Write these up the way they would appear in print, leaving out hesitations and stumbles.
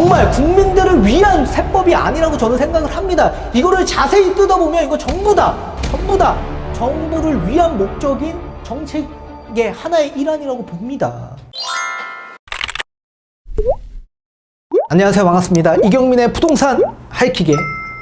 정말 국민들을 위한 세법이 아니라고 저는 생각을 합니다. 이거를 자세히 뜯어보면 이거 전부 다 정부를 위한 목적인 정책의 하나의 일환이라고 봅니다. 안녕하세요, 반갑습니다. 이경민의 부동산 하이킥의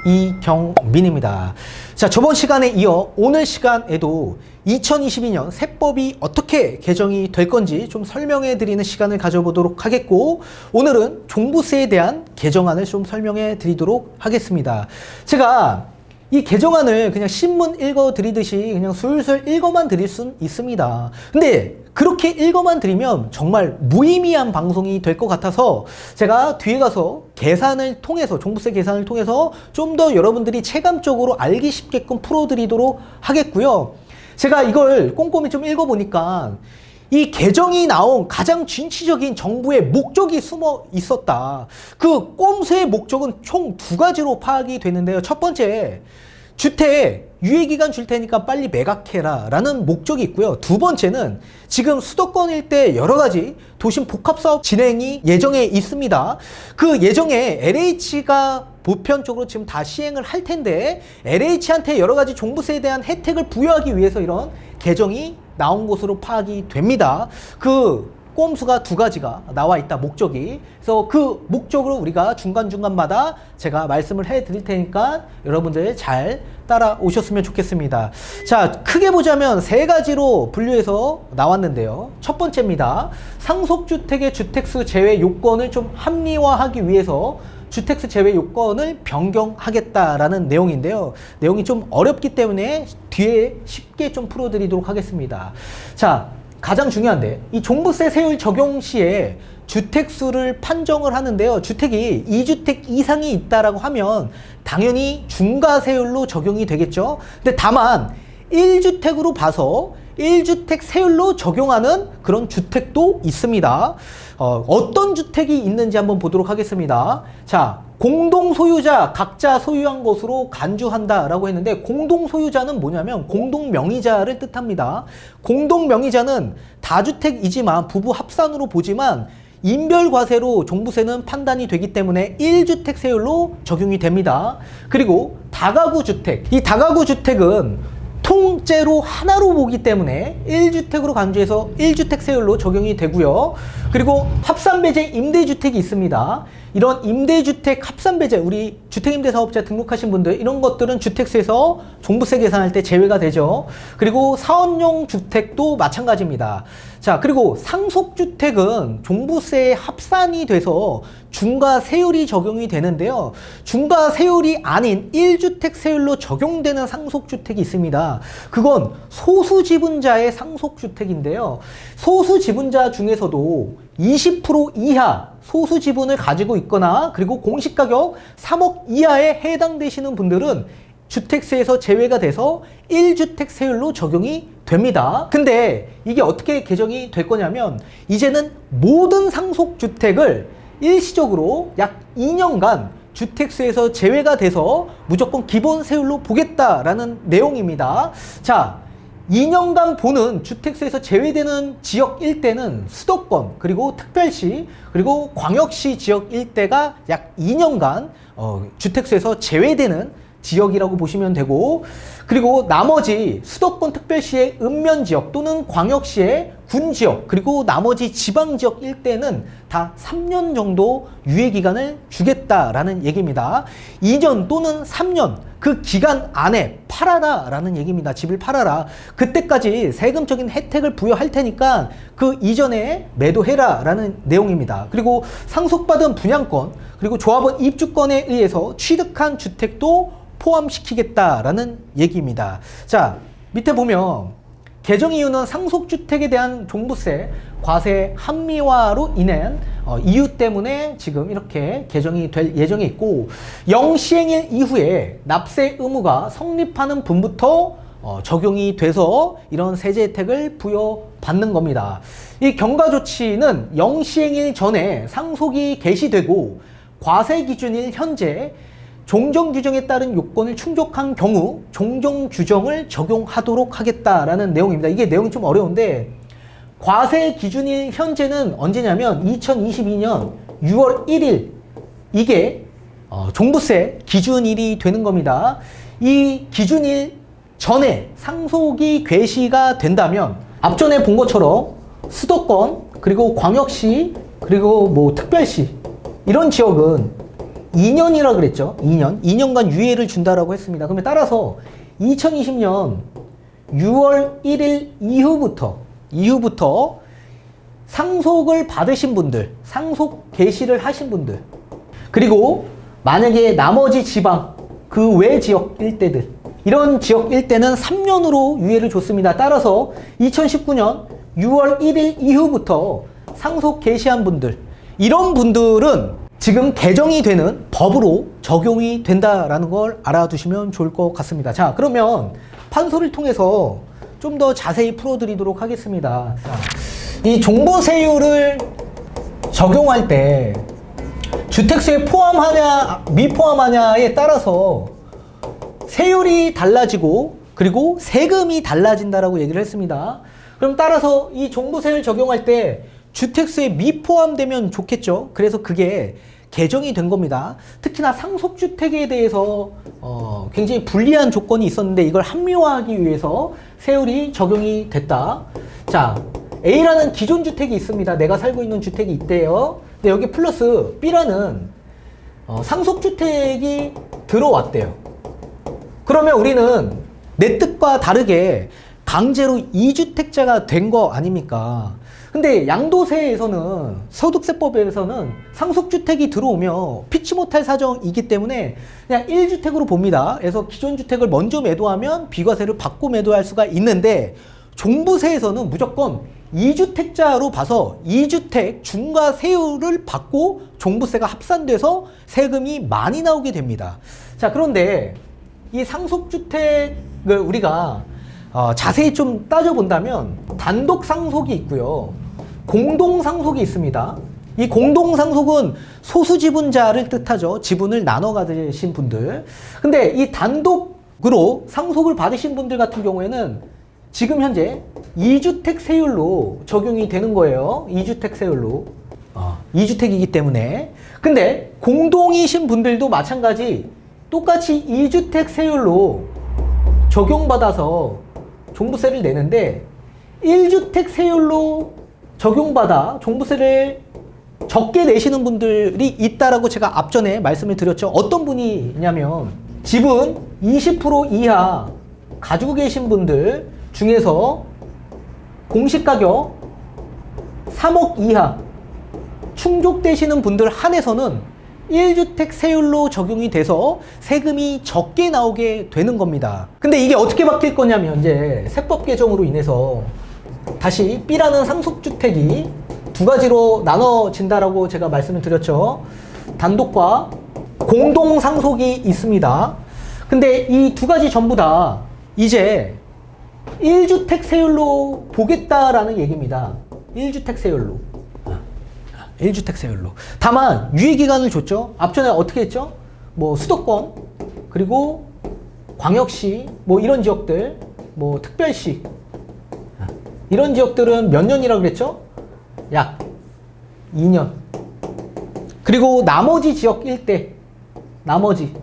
이경민입니다. 자, 저번 시간에 이어 오늘 시간에도 2022년 세법이 어떻게 개정이 될 건지 좀 설명해 드리는 시간을 가져보도록 하겠고, 오늘은 종부세에 대한 개정안을 좀 설명해 드리도록 하겠습니다. 제가 이 개정안을 그냥 신문 읽어 드리듯이 그냥 술술 읽어만 드릴 수 있습니다. 근데 그렇게 읽어만 드리면 정말 무의미한 방송이 될 것 같아서 제가 뒤에 가서 계산을 통해서, 종부세 계산을 통해서 좀 더 여러분들이 체감적으로 알기 쉽게끔 풀어드리도록 하겠고요. 제가 이걸 꼼꼼히 좀 읽어보니까 이 개정이 나온 가장 진취적인 정부의 목적이 숨어 있었다. 그 꼼수의 목적은 총 두 가지로 파악이 되는데요. 첫 번째, 주택 유예기간 줄 테니까 빨리 매각해라 라는 목적이 있고요. 두 번째는 지금 수도권 일대 여러 가지 도심 복합사업 진행이 예정에 있습니다. 그 예정에 LH가 보편적으로 지금 다 시행을 할 텐데, LH한테 여러 가지 종부세에 대한 혜택을 부여하기 위해서 이런 개정이 나온 것으로 파악이 됩니다. 그 꼼수가 두 가지가 나와 있다, 목적이. 그래서 그 목적으로 우리가 중간중간마다 제가 말씀을 해 드릴 테니까 여러분들 잘 따라오셨으면 좋겠습니다. 자, 크게 보자면 세 가지로 분류해서 나왔는데요. 첫 번째입니다. 상속주택의 주택수 제외 요건을 좀 합리화하기 위해서 주택수 제외 요건을 변경하겠다라는 내용인데요. 내용이 좀 어렵기 때문에 뒤에 쉽게 좀 풀어드리도록 하겠습니다. 자, 가장 중요한데, 이 종부세 세율 적용 시에 주택수를 판정을 하는데요. 주택이 2주택 이상이 있다라고 하면 당연히 중과세율로 적용이 되겠죠. 근데 다만 1주택으로 봐서 1주택 세율로 적용하는 그런 주택도 있습니다. 어떤 주택이 있는지 한번 보도록 하겠습니다. 자, 공동소유자 각자 소유한 것으로 간주한다라고 했는데, 공동소유자는 뭐냐면 공동명의자를 뜻합니다. 공동명의자는 다주택이지만 부부 합산으로 보지만 인별과세로 종부세는 판단이 되기 때문에 1주택 세율로 적용이 됩니다. 그리고 다가구주택, 이 다가구주택은 통째로 하나로 보기 때문에 1주택으로 간주해서 1주택 세율로 적용이 되고요. 그리고 합산배제 임대주택이 있습니다. 이런 임대주택 합산배제, 우리 주택임대사업자 등록하신 분들, 이런 것들은 주택세에서 종부세 계산할 때 제외가 되죠. 그리고 사원용 주택도 마찬가지입니다. 자, 그리고 상속주택은 종부세에 합산이 돼서 중과세율이 적용이 되는데요. 중과세율이 아닌 1주택 세율로 적용되는 상속주택이 있습니다. 그건 소수지분자의 상속주택인데요. 소수지분자 중에서도 20% 이하 소수지분을 가지고 있거나, 그리고 공시가격 3억 이하에 해당되시는 분들은 주택세에서 제외가 돼서 1주택 세율로 적용이 됩니다. 근데 이게 어떻게 개정이 될 거냐면, 이제는 모든 상속주택을 일시적으로 약 2년간 주택세에서 제외가 돼서 무조건 기본 세율로 보겠다라는 내용입니다. 자, 2년간 보는 주택세에서 제외되는 지역 일대는 수도권, 그리고 특별시, 그리고 광역시 지역 일대가 약 2년간 주택세에서 제외되는 지역이라고 보시면 되고, 그리고 나머지 수도권 특별시의 읍면지역 또는 광역시의 군지역, 그리고 나머지 지방지역 일대는 다 3년 정도 유예기간을 주겠다라는 얘기입니다. 2년 또는 3년 그 기간 안에 팔아라 라는 얘기입니다. 집을 팔아라. 그때까지 세금적인 혜택을 부여할 테니까 그 이전에 매도해라 라는 내용입니다. 그리고 상속받은 분양권, 그리고 조합원 입주권에 의해서 취득한 주택도 포함시키겠다라는 얘기입니다. 자, 밑에 보면 개정 이유는 상속주택에 대한 종부세 과세 합리화로 인한 이유 때문에 지금 이렇게 개정이 될 예정에 있고, 영시행일 이후에 납세 의무가 성립하는 분부터 적용이 돼서 이런 세제 혜택을 부여받는 겁니다. 이 경과조치는 영시행일 전에 상속이 개시되고 과세 기준일 현재 종정 규정에 따른 요건을 충족한 경우 종정 규정을 적용하도록 하겠다라는 내용입니다. 이게 내용이 좀 어려운데, 과세 기준일 현재는 언제냐면 2022년 6월 1일 이게 종부세 기준일이 되는 겁니다. 이 기준일 전에 상속이 괴시가 된다면 앞전에 본 것처럼 수도권 그리고 광역시 그리고 뭐 특별시 이런 지역은 2년이라 그랬죠. 2년간 유예를 준다라고 했습니다. 그러면 따라서 2020년 6월 1일 이후부터 상속을 받으신 분들, 상속 개시를 하신 분들, 그리고 만약에 나머지 지방, 그 외 지역 일대들, 이런 지역 일대는 3년으로 유예를 줬습니다. 따라서 2019년 6월 1일 이후부터 상속 개시한 분들, 이런 분들은 지금 개정이 되는 법으로 적용이 된다라는 걸 알아두시면 좋을 것 같습니다. 자, 그러면 판소리를 통해서 좀 더 자세히 풀어드리도록 하겠습니다. 자, 이 종부세율을 적용할 때 주택수에 포함하냐 미포함하냐에 따라서 세율이 달라지고 그리고 세금이 달라진다라고 얘기를 했습니다. 그럼 따라서 이 종부세율 적용할 때 주택수에 미포함되면 좋겠죠. 그래서 그게 개정이 된 겁니다. 특히나 상속주택에 대해서 굉장히 불리한 조건이 있었는데 이걸 합리화하기 위해서 세율이 적용이 됐다. 자, A라는 기존 주택이 있습니다. 내가 살고 있는 주택이 있대요. 근데 여기 플러스 B라는 상속주택이 들어왔대요. 그러면 우리는 내 뜻과 다르게 강제로 2주택자가 된 거 아닙니까? 근데 양도세에서는, 소득세법에서는 상속주택이 들어오면 피치 못할 사정이기 때문에 그냥 1주택으로 봅니다. 그래서 기존 주택을 먼저 매도하면 비과세를 받고 매도할 수가 있는데 종부세에서는 무조건 2주택자로 봐서 2주택 중과세율을 받고 종부세가 합산돼서 세금이 많이 나오게 됩니다. 자, 그런데 이 상속주택을 우리가 자세히 좀 따져본다면 단독 상속이 있고요. 공동 상속이 있습니다. 이 공동 상속은 소수 지분자를 뜻하죠. 지분을 나눠 가지신 분들. 근데 이 단독으로 상속을 받으신 분들 같은 경우에는 지금 현재 2주택 세율로 적용이 되는 거예요. 2주택 세율로. 2주택이기 때문에. 근데 공동이신 분들도 마찬가지 똑같이 2주택 세율로 적용받아서 종부세를 내는데 1주택 세율로 적용받아 종부세를 적게 내시는 분들이 있다라고 제가 앞전에 말씀을 드렸죠. 어떤 분이 있냐면 지분 20% 이하 가지고 계신 분들 중에서 공시가격 3억 이하 충족되시는 분들 한해서는 1주택 세율로 적용이 돼서 세금이 적게 나오게 되는 겁니다. 근데 이게 어떻게 바뀔 거냐면 이제 세법 개정으로 인해서 다시 B라는 상속주택이 두 가지로 나눠진다라고 제가 말씀을 드렸죠. 단독과 공동 상속이 있습니다. 근데 이 두 가지 전부 다 이제 1주택 세율로 보겠다라는 얘기입니다. 1주택 세율로. 1주택 세율로. 다만 유예기간을 줬죠. 앞전에 어떻게 했죠? 뭐 수도권 그리고 광역시 뭐 이런 지역들 뭐 특별시 이런 지역들은 몇 년이라 그랬죠? 약 2년. 그리고 나머지 지역 일대 나머지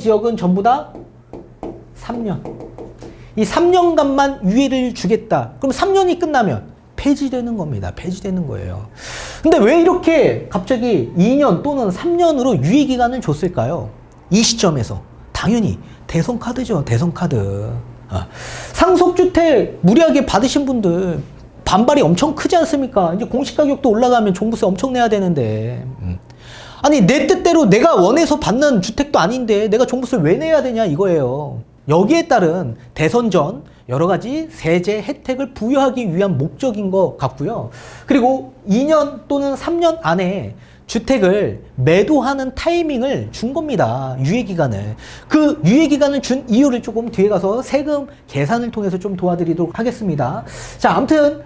지역은 전부 다 3년. 이 3년간만 유예를 주겠다. 그럼 3년이 끝나면 폐지되는 겁니다. 폐지되는 거예요. 근데 왜 이렇게 갑자기 2년 또는 3년으로 유예기간을 줬을까요? 이 시점에서. 당연히 대선카드죠. 대선카드. 상속주택 무리하게 받으신 분들 반발이 엄청 크지 않습니까? 이제 공시가격도 올라가면 종부세 엄청 내야 되는데. 아니 내 뜻대로 내가 원해서 받는 주택도 아닌데 내가 종부세를 왜 내야 되냐 이거예요. 여기에 따른 대선 전 여러 가지 세제 혜택을 부여하기 위한 목적인 것 같고요. 그리고 2년 또는 3년 안에 주택을 매도하는 타이밍을 준 겁니다. 유예기간을. 그 유예기간을 준 이유를 조금 뒤에 가서 세금 계산을 통해서 좀 도와드리도록 하겠습니다. 자, 아무튼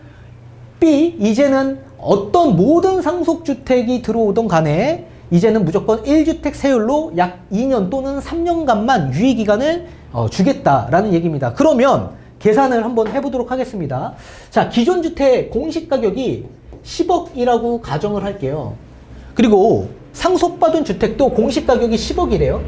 B, 이제는 어떤 모든 상속주택이 들어오던 간에 이제는 무조건 1주택 세율로 약 2년 또는 3년간만 유예기간을 주겠다라는 얘기입니다. 그러면 계산을 한번 해보도록 하겠습니다. 자, 기존 주택 공시가격이 10억이라고 가정을 할게요. 그리고 상속받은 주택도 공시가격이 10억이래요.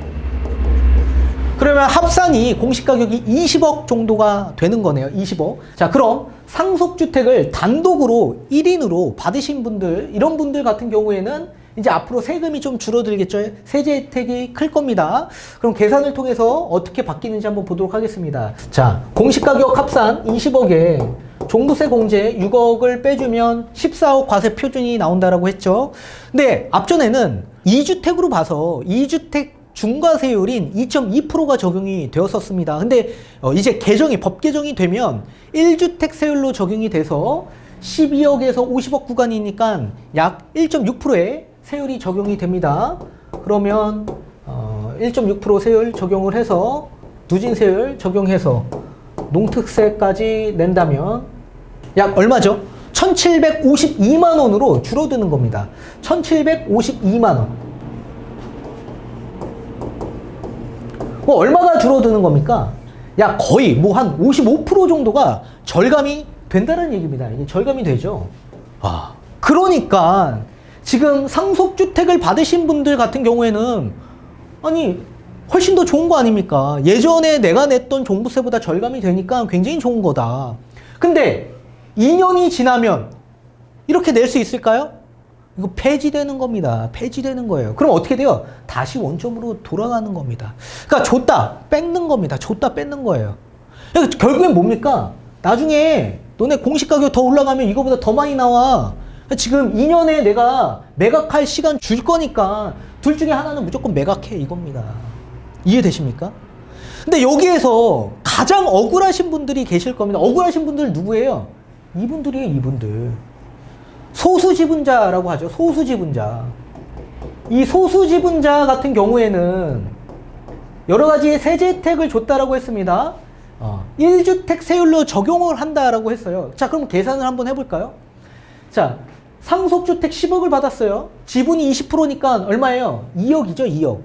그러면 합산이 공시가격이 20억 정도가 되는 거네요. 20억. 자, 그럼 상속주택을 단독으로 1인으로 받으신 분들, 이런 분들 같은 경우에는 이제 앞으로 세금이 좀 줄어들겠죠. 세제 혜택이 클 겁니다. 그럼 계산을 통해서 어떻게 바뀌는지 한번 보도록 하겠습니다. 자, 공시가격 합산 20억에 종부세 공제 6억을 빼주면 14억 과세 표준이 나온다라고 했죠. 근데 앞전에는 2주택으로 봐서 2주택 중과세율인 2.2%가 적용이 되었었습니다. 근데 이제 법 개정이 되면 1주택 세율로 적용이 돼서 12억에서 50억 구간이니까 약 1.6%의 세율이 적용이 됩니다. 그러면 1.6% 세율 적용을 해서 누진세율 적용해서 농특세까지 낸다면 약 얼마죠? 1,752만 원으로 줄어드는 겁니다. 1,752만 원. 얼마가 줄어드는 겁니까? 야, 거의 뭐 한 55% 정도가 절감이 된다는 얘기입니다. 이게 절감이 되죠. 그러니까 지금 상속주택을 받으신 분들 같은 경우에는 아니 훨씬 더 좋은 거 아닙니까? 예전에 내가 냈던 종부세보다 절감이 되니까 굉장히 좋은 거다. 근데 2년이 지나면 이렇게 낼 수 있을까요? 이거 폐지되는 겁니다. 폐지되는 거예요. 그럼 어떻게 돼요? 다시 원점으로 돌아가는 겁니다. 그러니까 줬다 뺏는 겁니다. 줬다 뺏는 거예요. 그러니까 결국엔 뭡니까? 나중에 너네 공시가격 더 올라가면 이거보다 더 많이 나와. 지금 2년에 내가 매각할 시간 줄 거니까 둘 중에 하나는 무조건 매각해 이겁니다. 이해되십니까? 근데 여기에서 가장 억울하신 분들이 계실 겁니다. 억울하신 분들 누구예요? 이분들이에요, 이분들. 소수지분자라고 하죠. 소수지분자. 이 소수지분자 같은 경우에는 여러 가지 세제 혜택을 줬다라고 했습니다. 1주택 세율로 적용을 한다라고 했어요. 자, 그럼 계산을 한번 해볼까요? 자, 상속주택 10억을 받았어요. 지분이 20%니까 얼마예요? 2억이죠, 2억.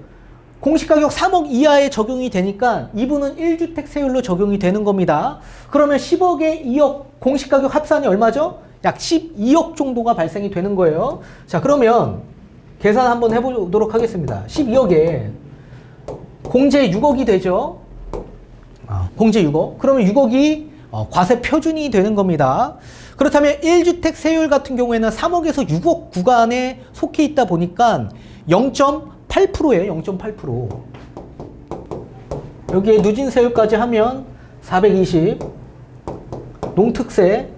공시가격 3억 이하에 적용이 되니까 이분은 1주택 세율로 적용이 되는 겁니다. 그러면 10억에 2억 공시가격 합산이 얼마죠? 약 12억 정도가 발생이 되는 거예요. 자, 그러면 계산 한번 해보도록 하겠습니다. 12억에 공제 6억이 되죠. 공제 6억. 그러면 6억이 과세 표준이 되는 겁니다. 그렇다면 1주택 세율 같은 경우에는 3억에서 6억 구간에 속해 있다 보니까 0.8%예요. 0.8%. 여기에 누진세율까지 하면 420. 농특세.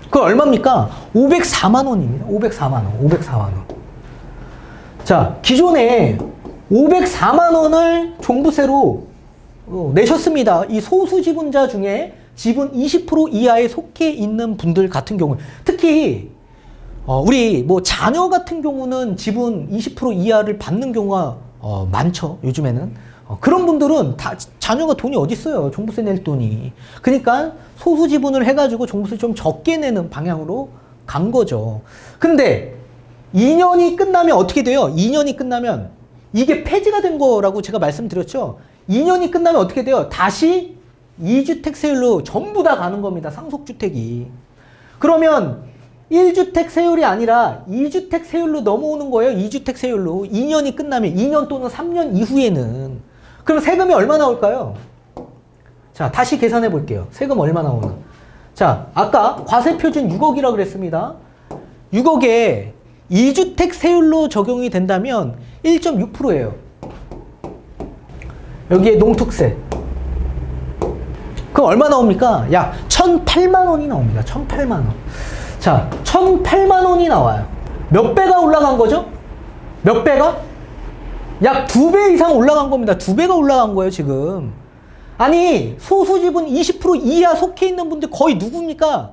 그건 얼마입니까? 504만 원입니다. 504만 원. 504만 원. 자, 기존에 504만 원을 종부세로 내셨습니다. 이 소수지분자 중에 지분 20% 이하에 속해 있는 분들 같은 경우, 특히 우리 뭐 자녀 같은 경우는 지분 20% 이하를 받는 경우가 많죠. 요즘에는. 그런 분들은 다 자녀가 돈이 어디 있어요. 종부세 낼 돈이. 그러니까 소수 지분을 해가지고 종부세 좀 적게 내는 방향으로 간 거죠. 근데 2년이 끝나면 어떻게 돼요? 2년이 끝나면 이게 폐지가 된 거라고 제가 말씀드렸죠. 2년이 끝나면 어떻게 돼요? 다시 2주택 세율로 전부 다 가는 겁니다. 상속주택이. 그러면 1주택 세율이 아니라 2주택 세율로 넘어오는 거예요. 2주택 세율로. 2년이 끝나면 2년 또는 3년 이후에는. 그럼 세금이 얼마 나올까요? 자, 다시 계산해 볼게요. 세금 얼마 나오나. 자, 아까 과세 표준 6억이라고 그랬습니다. 6억에 2주택 세율로 적용이 된다면 1.6%예요. 여기에 농특세. 그럼 얼마 나옵니까? 약 1,008만 원이 나옵니다. 1,008만 원. 자, 1,008만 원이 나와요. 몇 배가 올라간 거죠? 몇 배가? 약 2배 이상 올라간 겁니다. 2배가 올라간 거예요, 지금. 아니, 소수지분 20% 이하 속해 있는 분들 거의 누굽니까?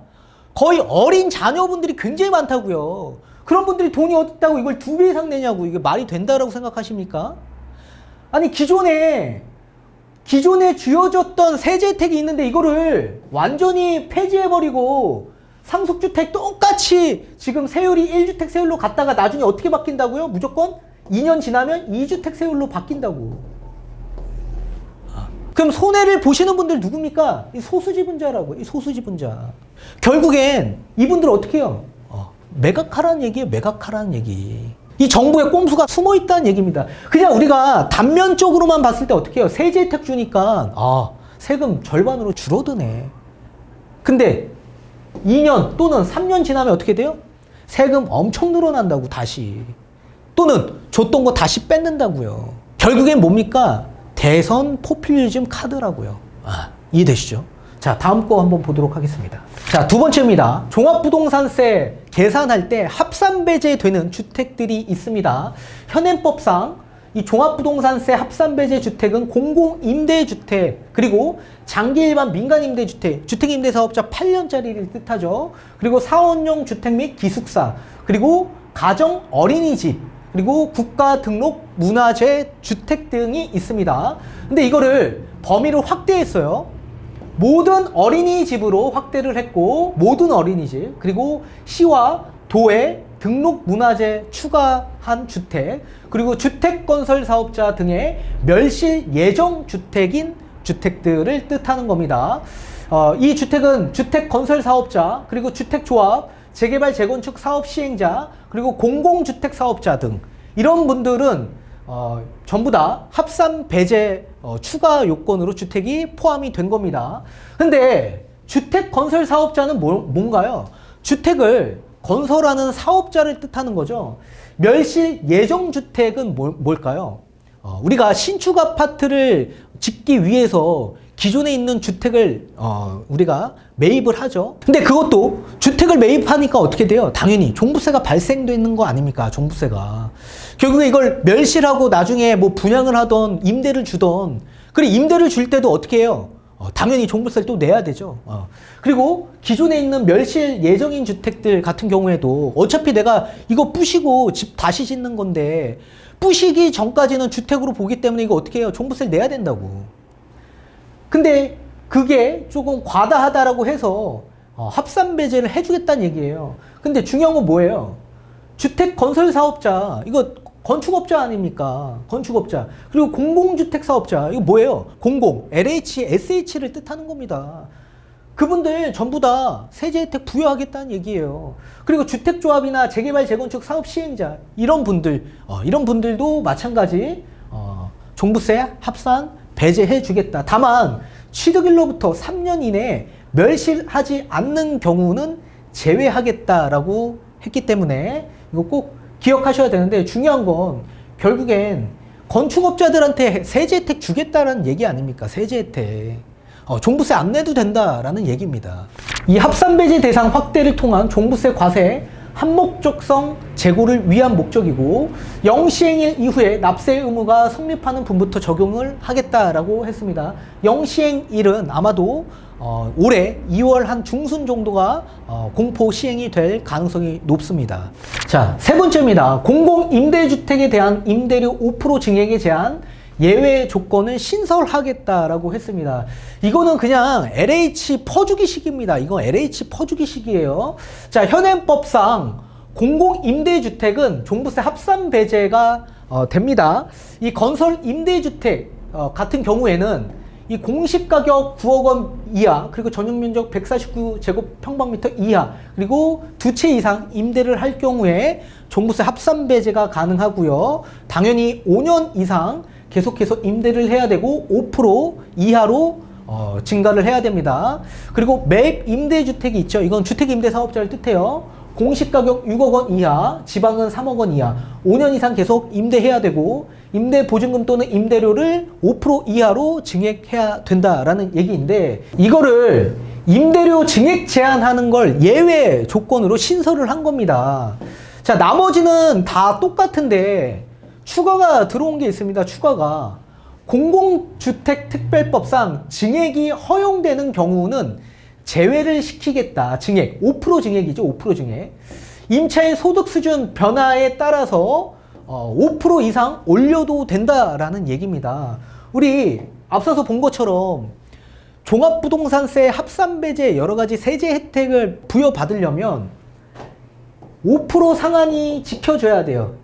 거의 어린 자녀분들이 굉장히 많다고요. 그런 분들이 돈이 어디 있다고 이걸 2배 이상 내냐고. 이게 말이 된다라고 생각하십니까? 아니, 기존에 쥐어졌던 세제 혜택이 있는데 이거를 완전히 폐지해버리고 상속주택 똑같이 지금 세율이 1주택 세율로 갔다가 나중에 어떻게 바뀐다고요? 무조건 2년 지나면 2주택 세율로 바뀐다고. 그럼 손해를 보시는 분들 누굽니까? 이 소수지분자라고. 이 소수지분자. 결국엔 이분들 어떻게 해요? 매각하라는 얘기예요. 매각하라는 얘기. 이 정부의 꼼수가 숨어 있다는 얘기입니다. 그냥 우리가 단면적으로만 봤을 때 어떻게 해요? 세제 혜택 주니까 세금 절반으로 줄어드네. 근데 2년 또는 3년 지나면 어떻게 돼요? 세금 엄청 늘어난다고 다시. 또는 줬던 거 다시 뺏는다고요. 결국엔 뭡니까? 대선 포퓰리즘 카드라고요. 이해되시죠? 자, 다음 거 한번 보도록 하겠습니다. 자, 두 번째입니다. 종합부동산세 계산할 때 합산배제되는 주택들이 있습니다. 현행법상 이 종합부동산세 합산배제 주택은 공공임대주택, 그리고 장기일반 민간임대주택, 주택임대사업자 8년짜리를 뜻하죠. 그리고 사원용 주택 및 기숙사, 그리고 가정 어린이집, 그리고 국가 등록 문화재 주택 등이 있습니다. 근데 이거를 범위를 확대했어요. 모든 어린이집으로 확대를 했고, 모든 어린이집, 그리고 시와 도에 등록 문화재 추가한 주택, 그리고 주택건설 사업자 등의 멸실 예정 주택인 주택들을 뜻하는 겁니다. 이 주택은 주택건설 사업자, 그리고 주택조합, 재개발 재건축 사업 시행자, 그리고 공공주택 사업자 등 이런 분들은 전부 다 합산 배제 추가 요건으로 주택이 포함이 된 겁니다. 근데 주택 건설 사업자는 뭔가요? 주택을 건설하는 사업자를 뜻하는 거죠. 멸실 예정 주택은 뭘까요? 우리가 신축 아파트를 짓기 위해서 기존에 있는 주택을 우리가 매입을 하죠. 근데 그것도 주택을 매입하니까 어떻게 돼요? 당연히 종부세가 발생되는 거 아닙니까? 종부세가. 결국에 이걸 멸실하고 나중에 뭐 분양을 하던 임대를 주던, 그리고 임대를 줄 때도 어떻게 해요? 당연히 종부세를 또 내야 되죠. 그리고 기존에 있는 멸실 예정인 주택들 같은 경우에도 어차피 내가 이거 부시고 집 다시 짓는 건데, 부시기 전까지는 주택으로 보기 때문에 이거 어떻게 해요? 종부세를 내야 된다고. 근데 그게 조금 과다하다라고 해서 합산 배제를 해주겠다는 얘기예요. 근데 중요한 건 뭐예요? 주택 건설 사업자, 이거 건축업자 아닙니까? 건축업자. 그리고 공공주택 사업자, 이거 뭐예요? 공공, LH, SH를 뜻하는 겁니다. 그분들 전부 다 세제 혜택 부여하겠다는 얘기예요. 그리고 주택조합이나 재개발 재건축 사업 시행자, 이런 분들도 마찬가지 종부세 합산 배제해 주겠다. 다만 취득일로부터 3년 이내에 멸실하지 않는 경우는 제외하겠다라고 했기 때문에 이거 꼭 기억하셔야 되는데, 중요한 건 결국엔 건축업자들한테 세제 혜택 주겠다라는 얘기 아닙니까? 세제 혜택. 종부세 안 내도 된다라는 얘기입니다. 이 합산배제 대상 확대를 통한 종부세 과세 한목적성 제고를 위한 목적이고, 영시행일 이후에 납세 의무가 성립하는 분부터 적용을 하겠다라고 했습니다. 영시행일은 아마도 올해 2월 한 중순 정도가 공포 시행이 될 가능성이 높습니다. 자, 세 번째입니다. 공공임대주택에 대한 임대료 5% 증액에 제한 예외 조건을 신설하겠다라고 했습니다. 이거는 그냥 LH 퍼주기식입니다. 이거 LH 퍼주기식이에요. 자, 현행법상 공공임대주택은 종부세 합산 배제가 됩니다. 이 건설 임대주택 같은 경우에는 이 공시가격 9억 원 이하, 그리고 전용면적 149제곱평방미터 이하, 그리고 두 채 이상 임대를 할 경우에 종부세 합산 배제가 가능하고요. 당연히 5년 이상 계속해서 임대를 해야 되고 5% 이하로 증가를 해야 됩니다. 그리고 매입 임대주택이 있죠. 이건 주택임대사업자를 뜻해요. 공시가격 6억 원 이하, 지방은 3억 원 이하, 5년 이상 계속 임대해야 되고, 임대보증금 또는 임대료를 5% 이하로 증액해야 된다라는 얘기인데, 이거를 임대료 증액 제한하는 걸 예외 조건으로 신설을 한 겁니다. 자, 나머지는 다 똑같은데 추가가 들어온 게 있습니다. 추가가 공공주택특별법상 증액이 허용되는 경우는 제외를 시키겠다. 증액, 5% 증액이죠. 5% 증액. 임차인 소득 수준 변화에 따라서 5% 이상 올려도 된다라는 얘기입니다. 우리 앞서서 본 것처럼 종합부동산세 합산배제 여러 가지 세제 혜택을 부여받으려면 5% 상한이 지켜져야 돼요.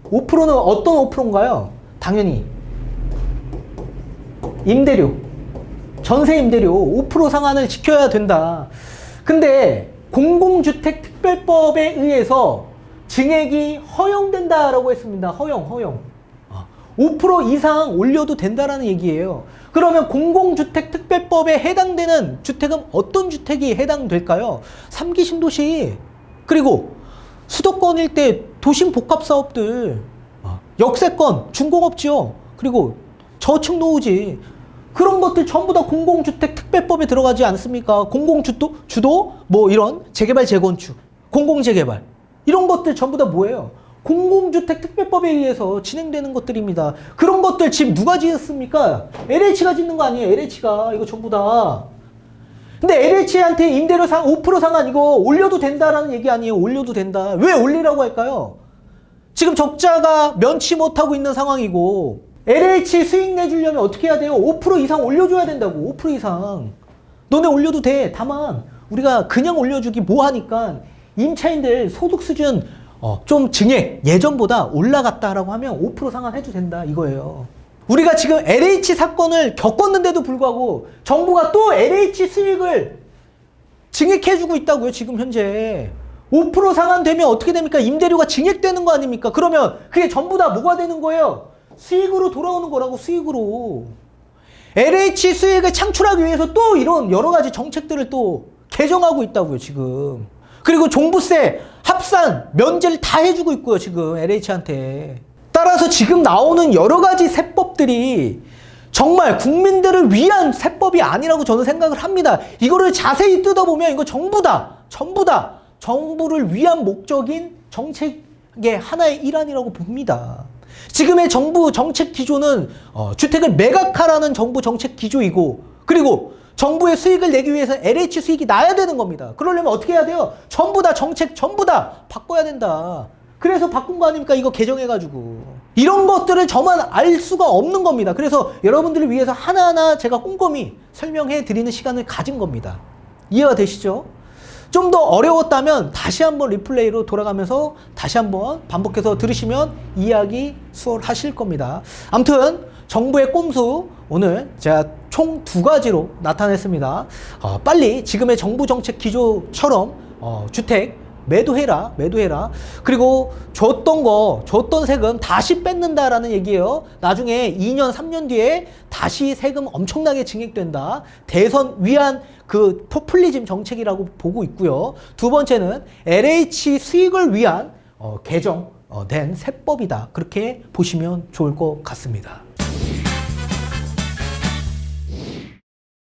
5%는 어떤 5%인가요? 당연히 임대료, 전세 임대료 5% 상한을 지켜야 된다. 근데 공공주택특별법에 의해서 증액이 허용된다라고 했습니다. 허용. 5% 이상 올려도 된다라는 얘기예요. 그러면 공공주택특별법에 해당되는 주택은 어떤 주택이 해당될까요? 3기 신도시, 그리고 수도권 일대 도심 복합사업들, 역세권, 중공업지역, 그리고 저층노후지, 그런 것들 전부 다 공공주택특별법에 들어가지 않습니까? 공공주도, 뭐 이런 재개발, 재건축, 공공재개발, 이런 것들 전부 다 뭐예요? 공공주택특별법에 의해서 진행되는 것들입니다. 그런 것들 지금 누가 지었습니까? LH가 짓는 거 아니에요? LH가 이거 전부 다. 근데 LH한테 임대료 5% 상한 이거 올려도 된다라는 얘기 아니에요? 올려도 된다. 왜 올리라고 할까요? 지금 적자가 면치 못하고 있는 상황이고, LH 수익 내주려면 어떻게 해야 돼요? 5% 이상 올려줘야 된다고. 5% 이상. 너네 올려도 돼. 다만 우리가 그냥 올려주기 뭐하니까 임차인들 소득 수준 좀 증액 예전보다 올라갔다라고 하면 5% 상환해도 된다 이거예요. 우리가 지금 LH 사건을 겪었는데도 불구하고 정부가 또 LH 수익을 증액해주고 있다고요. 지금 현재 5% 상환되면 어떻게 됩니까? 임대료가 증액되는 거 아닙니까? 그러면 그게 전부 다 뭐가 되는 거예요? 수익으로 돌아오는 거라고. 수익으로. LH 수익을 창출하기 위해서 또 이런 여러 가지 정책들을 또 개정하고 있다고요 지금. 그리고 종부세 합산 면제를 다 해주고 있고요 지금 LH한테. 따라서 지금 나오는 여러 가지 세법들이 정말 국민들을 위한 세법이 아니라고 저는 생각을 합니다. 이거를 자세히 뜯어보면 이거 전부 다 정부를 위한 목적인 정책의 하나의 일환이라고 봅니다. 지금의 정부 정책 기조는 주택을 매각하라는 정부 정책 기조이고, 그리고 정부의 수익을 내기 위해서 LH 수익이 나야 되는 겁니다. 그러려면 어떻게 해야 돼요? 전부 다 정책 전부 다 바꿔야 된다. 그래서 바꾼 거 아닙니까? 이거 개정해가지고. 이런 것들을 저만 알 수가 없는 겁니다. 그래서 여러분들을 위해서 하나하나 제가 꼼꼼히 설명해 드리는 시간을 가진 겁니다. 이해가 되시죠? 좀 더 어려웠다면 다시 한번 리플레이로 돌아가면서 다시 한번 반복해서 들으시면 이해하기 수월하실 겁니다. 아무튼 정부의 꼼수 오늘 제가 총 2가지로 나타냈습니다. 빨리 지금의 정부 정책 기조처럼 주택 매도해라. 그리고 줬던 세금 다시 뺏는다라는 얘기예요. 나중에 2년, 3년 뒤에 다시 세금 엄청나게 증액된다. 대선 위한 그 포퓰리즘 정책이라고 보고 있고요. 두 번째는 LH 수익을 위한 개정된 세법이다. 그렇게 보시면 좋을 것 같습니다.